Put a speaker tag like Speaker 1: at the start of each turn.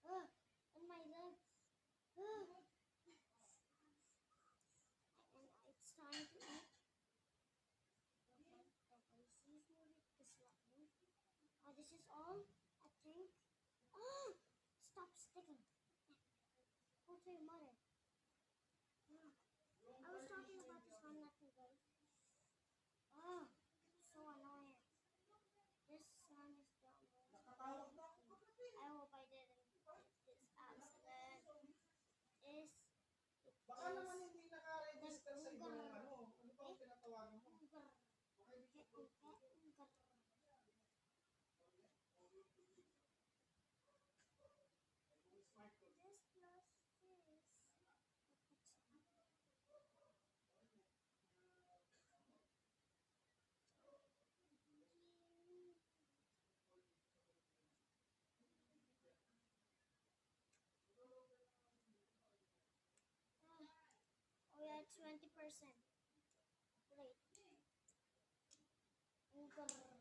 Speaker 1: On my legs. And it's time to eat. The seafood is lovely. This is all, I think. Stop sticking. Go to your mother. I was talking about this one not ago. So annoying. This one is the most annoying thing. I hope I didn't get this accident. Is it
Speaker 2: Baka naman
Speaker 1: is
Speaker 2: hindi naka-register sa
Speaker 1: Ungar.
Speaker 2: iyong ano ba pinatawagan mo?
Speaker 1: Ungar. Ungar. This plus this. Oh yeah, 20%. Great. Ungar.